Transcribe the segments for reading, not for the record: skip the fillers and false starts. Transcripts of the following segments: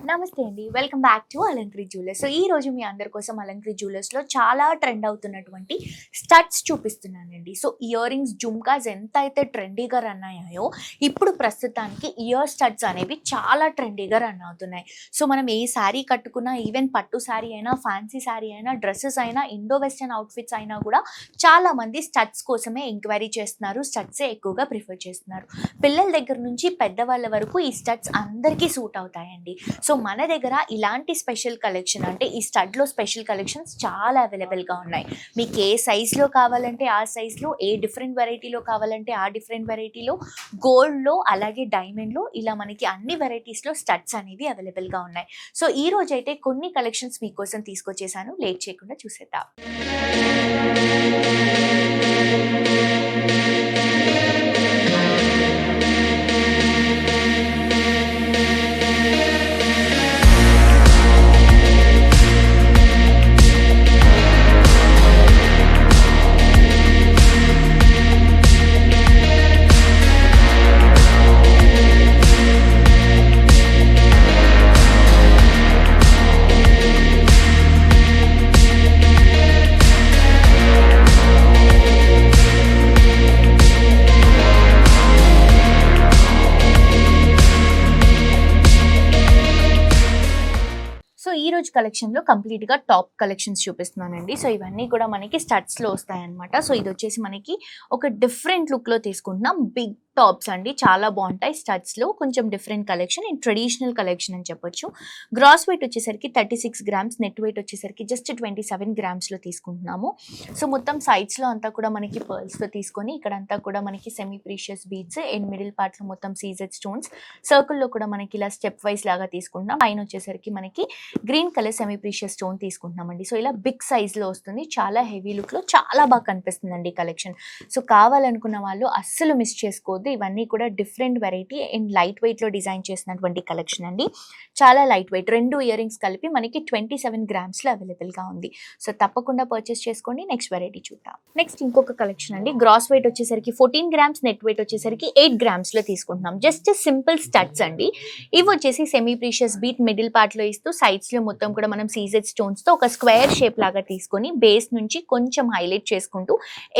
నమస్తే అండి. Welcome back to Alankriti jewellers. So, ఈరోజు మీ అందరి కోసం అలంకృతి జ్యువెలర్స్‌లో చాలా ట్రెండ్ అవుతున్నటువంటి స్టడ్స్ చూపిస్తున్నానండి. సో, ఇయర్ రింగ్స్, జుమ్కాస్ ఎంతైతే ట్రెండీగా రన్ అయ్యాయో, ఇప్పుడు ప్రస్తుతానికి ఇయర్ స్టడ్స్ అనేవి చాలా ట్రెండీగా రన్ అవుతున్నాయి. సో, మనం ఏ శారీ కట్టుకున్నా, ఈవెన్ పట్టు శారీ అయినా, ఫ్యాన్సీ శారీ అయినా, డ్రెసెస్ అయినా, ఇండో వెస్టర్న్ అవుట్‌ఫిట్స్ అయినా కూడా చాలామంది స్టడ్స్ కోసమే ఎంక్వైరీ చేస్తున్నారు. స్టడ్సే ఎక్కువగా ప్రిఫర్ చేస్తున్నారు. పిల్లల దగ్గర నుంచి పెద్దవాళ్ళ వరకు ఈ స్టడ్స్ అందరికీ సూట్ అవుతాయండి. సో మన దగ్గర ఇలాంటి స్పెషల్ కలెక్షన్ అంటే ఈ స్టడ్లో స్పెషల్ కలెక్షన్స్ చాలా అవైలబుల్గా ఉన్నాయి. మీకు ఏ సైజ్లో కావాలంటే ఆ సైజ్లో, ఏ డిఫరెంట్ వెరైటీలో కావాలంటే ఆ డిఫరెంట్ వెరైటీలో, గోల్డ్లో అలాగే డైమండ్లో ఇలా మనకి అన్ని వెరైటీస్లో స్టడ్స్ అనేవి అవైలబుల్గా ఉన్నాయి. సో ఈ రోజు అయితే కొన్ని కలెక్షన్స్ మీకోసం తీసుకొచ్చేసాను. లేట్ చేయకుండా చూసేద్దాం. సో ఈ రోజు కలెక్షన్లో కంప్లీట్గా టాప్ కలెక్షన్స్ చూపిస్తున్నానండి. సో ఇవన్నీ కూడా మనకి స్టడ్స్లో వస్తాయన్నమాట. సో ఇది వచ్చేసి మనకి ఒక డిఫరెంట్ లుక్లో తీసుకుంటున్నాం. బిగ్ టాప్స్ అండి, చాలా బాగుంటాయి. స్టడ్స్లో కొంచెం different collection and traditional collection అని చెప్పొచ్చు. గ్రాస్ వెయిట్ వచ్చేసరికి 36 గ్రామ్స్, నెట్ వెయిట్ వచ్చేసరికి జస్ట్ 27 గ్రామ్స్లో తీసుకుంటున్నాము. సో మొత్తం సైడ్స్లో అంతా కూడా మనకి పర్ల్స్తో తీసుకొని, ఇక్కడంతా కూడా మనకి semi precious beads and middle పార్ట్లో మొత్తం సీజెడ్ స్టోన్స్, సర్కిల్లో కూడా మనకి ఇలా స్టెప్ వైజ్ లాగా తీసుకుంటున్నాం. పైన వచ్చేసరికి మనకి green colour semi precious stone తీసుకుంటున్నామండి. సో ఇలా బిగ్ సైజ్లో వస్తుంది, చాలా హెవీ లుక్లో చాలా బాగా కనిపిస్తుందండి కలెక్షన్. సో కావాలనుకున్న వాళ్ళు అస్సలు మిస్ చేసుకోవద్దు. ఇవన్నీ కూడా డిఫరెంట్ వెరైటీ అండ్ లైట్ వెయిట్లో డిజైన్ చేసినటువంటి కలెక్షన్ అండి. చాలా లైట్ వెయిట్, 2 ఇయర్ రింగ్స్ కలిపి మనకి 27 గ్రామ్స్లో అవైలబుల్గా ఉంది. సో తప్పకుండా పర్చేస్ చేసుకోండి. నెక్స్ట్ వెరైటీ చూద్దాం. నెక్స్ట్ ఇంకొక కలెక్షన్ అండి. గ్రాస్ వెయిట్ వచ్చేసరికి 14 గ్రామ్స్, నెట్ వెయిట్ వచ్చేసరికి 8 గ్రామ్స్లో తీసుకుంటున్నాం. జస్ట్ సింపుల్ స్టడ్స్ అండి. ఇవి వచ్చేసి సెమీ ప్రీషియస్ బీట్ మిడిల్ పార్ట్లో ఇస్తూ సైడ్స్లో మొత్తం కూడా మనం సీజెడ్ స్టోన్స్తో ఒక స్క్వేర్ షేప్ లాగా తీసుకొని బేస్ నుంచి కొంచెం హైలైట్ చేసుకుంటూ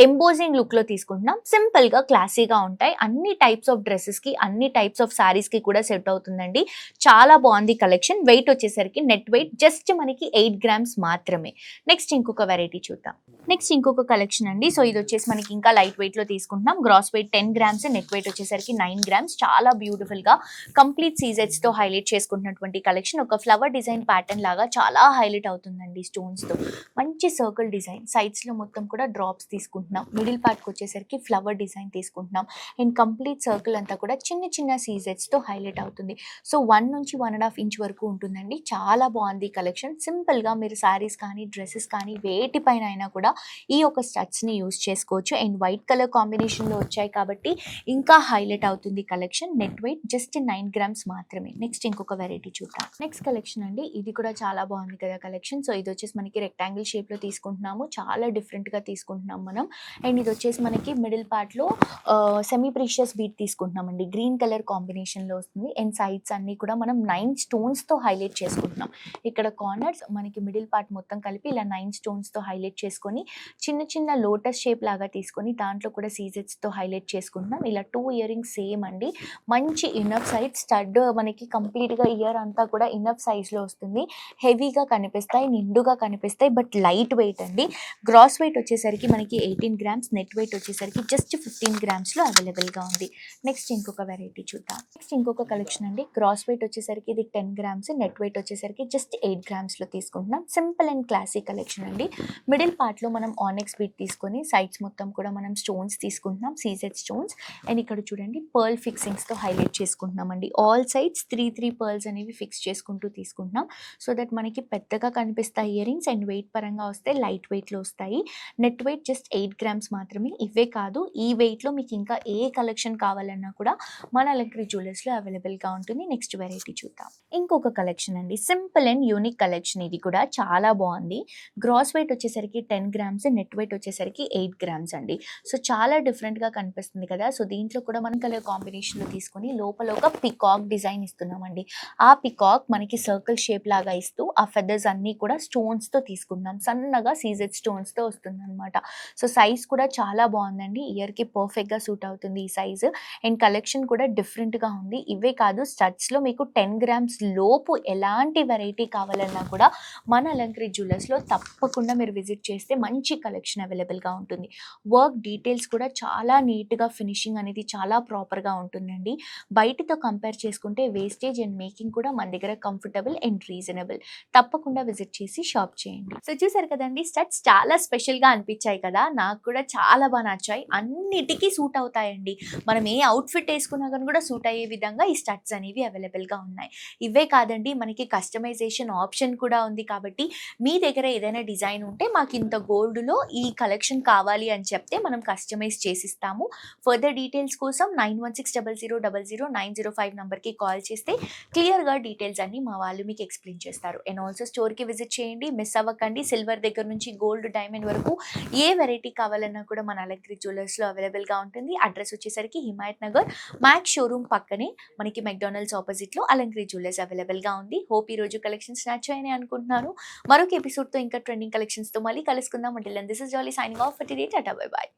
ఎంబోజింగ్ లుక్లో తీసుకుంటున్నాం. సింపుల్గా క్లాసీగా ఉంటాయి. అన్ని టైప్స్ ఆఫ్ డ్రెస్సెస్కి, అన్ని టైప్స్ ఆఫ్ శారీస్కి కూడా సెట్ అవుతుందండి. చాలా బాగుంది కలెక్షన్. వెయిట్ వచ్చేసరికి నెట్ వెయిట్ జస్ట్ మనకి 8 గ్రామ్స్ మాత్రమే. నెక్స్ట్ ఇంకొక వెరైటీ చూద్దాం. నెక్స్ట్ ఇంకొక కలెక్షన్ అండి. సో ఇది వచ్చేసి మనకి ఇంకా లైట్ వెయిట్లో తీసుకుంటున్నాం. Gross weight 10 grams, net weight వచ్చేసరికి 9 గ్రామ్స్. చాలా బ్యూటిఫుల్గా కంప్లీట్ సీజెడ్స్తో హైలైట్ చేసుకుంటున్నటువంటి కలెక్షన్. ఒక ఫ్లవర్ డిజైన్ ప్యాటర్న్ లాగా చాలా హైలైట్ అవుతుందండి స్టోన్స్తో. మంచి సర్కిల్ డిజైన్, సైడ్స్లో మొత్తం కూడా డ్రాప్స్ తీసుకుంటున్నాం. మిడిల్ పార్ట్కి వచ్చేసరికి ఫ్లవర్ డిజైన్ తీసుకుంటున్నాం. అండ్ కంప్లీట్ సర్కిల్ అంతా కూడా చిన్న చిన్న సీజెడ్స్తో హైలైట్ అవుతుంది. సో 1 నుంచి 1.5 ఇంచ్ వరకు ఉంటుందండి. చాలా బాగుంది కలెక్షన్. సింపుల్గా మీరు శారీస్ కానీ, డ్రెస్సెస్ కానీ వేటిపైన అయినా కూడా ఈ ఒక స్టడ్స్ని యూజ్ చేసుకోవచ్చు. అండ్ వైట్ కలర్ కాంబినేషన్లో వచ్చాయి కాబట్టి ఇంకా హైలైట్ అవుతుంది collection. Net weight just 9 grams మాత్రమే. నెక్స్ట్ ఇంకొక వెరైటీ చూద్దాం. నెక్స్ట్ కలెక్షన్ అండి. ఇది కూడా చాలా బాగుంది కదా కలెక్షన్. సో ఇది వచ్చేసి మనకి రెక్టాంగిల్ షేప్లో తీసుకుంటున్నాము. చాలా డిఫరెంట్గా తీసుకుంటున్నాం మనం. అండ్ ఇది వచ్చేసి మనకి మిడిల్ పార్ట్లో సెమీ ప్రీషియస్ బీట్ తీసుకుంటున్నామండి. గ్రీన్ కలర్ కాంబినేషన్లో వస్తుంది. అండ్ సైడ్స్ అన్నీ కూడా మనం 9 స్టోన్స్తో హైలైట్ చేసుకుంటున్నాం. ఇక్కడ కార్నర్స్ మనకి మిడిల్ పార్ట్ మొత్తం కలిపి ఇలా 9 స్టోన్స్తో హైలైట్ చేసుకొని చిన్న చిన్న లోటస్ షేప్ లాగా తీసుకొని దాంట్లో కూడా సీజెడ్స్తో హైలైట్ చేసుకుంటున్నాం. ఇలా 2 ఇయర్ రింగ్స్ సేమ్ అండి. మంచి ఇన్నర్ సైడ్ స్టడ్ మనకి కంప్లీట్గా ఇయర్ అంతా కూడా ఇన్నర్ సైజ్లో వస్తుంది. హెవీగా కనిపిస్తాయి, నిండుగా కనిపిస్తాయి, బట్ లైట్ వెయిట్ అండి. గ్రాస్ వెయిట్ వచ్చేసరికి మనకి 18 గ్రామ్స్, నెట్ వెయిట్ వచ్చేసరికి జస్ట్ 15 గ్రామ్స్లో అవైలబుల్గా ఉంది. నెక్స్ట్ ఇంకొక వెరైటీ చూద్దాం. నెక్స్ట్ ఇంకొక కలెక్షన్ అండి. గ్రాస్ వెయిట్ వచ్చేసరికి ఇది 10 గ్రామ్స్, నెట్ వెయిట్ వచ్చేసరికి జస్ట్ 8 గ్రామ్స్లో తీసుకుంటున్నాం. సింపుల్ అండ్ క్లాసిక్ కలెక్షన్ అండి. మిడిల్ పార్ట్లో మనం ఆనెక్స్ బీట్ తీసుకొని సైడ్స్ మొత్తం కూడా మనం స్టోన్స్ తీసుకుంటున్నాం, సీజెడ్ స్టోన్స్. అండ్ ఇక్కడ చూడండి పర్ల్ ఫిక్సింగ్స్తో హైలైట్ చేసుకుంటున్నాం అండి. ఆల్ సైడ్స్ 3 పర్ల్స్ అనేవి ఫిక్స్ చేసుకుంటూ తీసుకుంటున్నాం. సో దట్ మనకి పెద్దగా కనిపిస్తాయి ఇయర్ రింగ్స్. అండ్ వెయిట్ పరంగా వస్తే లైట్ వెయిట్లో వస్తాయి. నెట్ వెయిట్ జస్ట్ 8 గ్రామ్స్ మాత్రమే. ఇవే కాదు, ఈ వెయిట్లో మీకు ఇంకా ఏ కలర్ కలెక్షన్ కావాలన్నా కూడా మన అలంకరి జ్యువెలర్స్లో అవైలబుల్గా ఉంటుంది. నెక్స్ట్ వెరైటీ చూద్దాం. ఇంకొక కలెక్షన్ అండి, సింపుల్ అండ్ యూనిక్ కలెక్షన్. ఇది కూడా చాలా బాగుంది. గ్రాస్ వెయిట్ వచ్చేసరికి 10 గ్రామ్స్, నెట్ వెయిట్ వచ్చేసరికి 8 గ్రామ్స్ అండి. సో చాలా డిఫరెంట్గా కనిపిస్తుంది కదా. సో దీంట్లో కూడా మన కలర్ కాంబినేషన్లో తీసుకొని లోపల ఒక పికాక్ డిజైన్ ఇస్తున్నామండి. ఆ పికాక్ మనకి సర్కిల్ షేప్ లాగా ఇస్తూ ఆ ఫెదర్స్ అన్నీ కూడా స్టోన్స్తో తీసుకున్నాం. సన్నగా సీజెడ్ స్టోన్స్తో వస్తుంది అనమాట. సో సైజ్ కూడా చాలా బాగుందండి. ఇయర్కి పర్ఫెక్ట్గా సూట్ అవుతుంది ఈ సైజు. అండ్ కలెక్షన్ కూడా డిఫరెంట్గా ఉంది. ఇవే కాదు, స్టడ్స్లో మీకు 10 గ్రామ్స్ లోపు ఎలాంటి వెరైటీ కావాలన్నా కూడా మన అలంకరి జ్యువెలర్స్లో తప్పకుండా మీరు విజిట్ చేస్తే మంచి కలెక్షన్ అవైలబుల్గా ఉంటుంది. వర్క్ డీటెయిల్స్ కూడా చాలా నీట్గా, ఫినిషింగ్ అనేది చాలా ప్రాపర్గా ఉంటుందండి. బయటతో కంపేర్ చేసుకుంటే వేస్టేజ్ అండ్ మేకింగ్ కూడా మన దగ్గర కంఫర్టబుల్ అండ్ రీజనబుల్. తప్పకుండా విజిట్ చేసి షాప్ చేయండి. సో చూసారు కదండి, స్టడ్స్ చాలా స్పెషల్గా అనిపించాయి కదా. నాకు కూడా చాలా బాగా నచ్చాయి. అన్నిటికీ సూట్ అవుతాయండి. మనం ఏ అవుట్ఫిట్ వేసుకున్నా కానీ కూడా సూట్ అయ్యే విధంగా ఈ స్టడ్స్ అనేవి అవైలబుల్గా ఉన్నాయి. ఇవే కాదండి, మనకి కస్టమైజేషన్ ఆప్షన్ కూడా ఉంది. కాబట్టి మీ దగ్గర ఏదైనా డిజైన్ ఉంటే మాకు ఇంత గోల్డ్లో ఈ కలెక్షన్ కావాలి అని చెప్తే మనం కస్టమైజ్ చేసిస్తాము. ఫర్దర్ డీటెయిల్స్ కోసం 9160000905 నెంబర్కి కాల్ చేస్తే క్లియర్గా డీటెయిల్స్ అన్ని మా వాళ్ళు మీకు ఎక్స్ప్లెయిన్ చేస్తారు. అండ్ ఆల్సో స్టోర్కి విజిట్ చేయండి, మిస్ అవ్వకండి. సిల్వర్ దగ్గర నుంచి గోల్డ్, డైమండ్ వరకు ఏ వెరైటీ కావాలన్నా కూడా మన అలంకరి జ్యువెలర్స్లో అవైలబుల్గా ఉంటుంది. అడ్రస్ వచ్చేసరికి హిమాయత్ నగర్ మ్యాక్స్ షోరూమ్ పక్కనే మనకి మెక్డానల్డ్స్ ఆపోజిట్లో అలంకరి జ్యువెలర్స్ అవైలబుల్గా ఉంది. హోప్ ఈ రోజు కలెక్షన్స్ నచ్చాయని అనుకుంటున్నాను. మరొక ఎపిసోడ్తో ఇంకా ట్రెండింగ్ కలెక్షన్స్తో మళ్ళీ కలుసుకుందాం. Until then this is Jolly signing off for today. Tata bye by.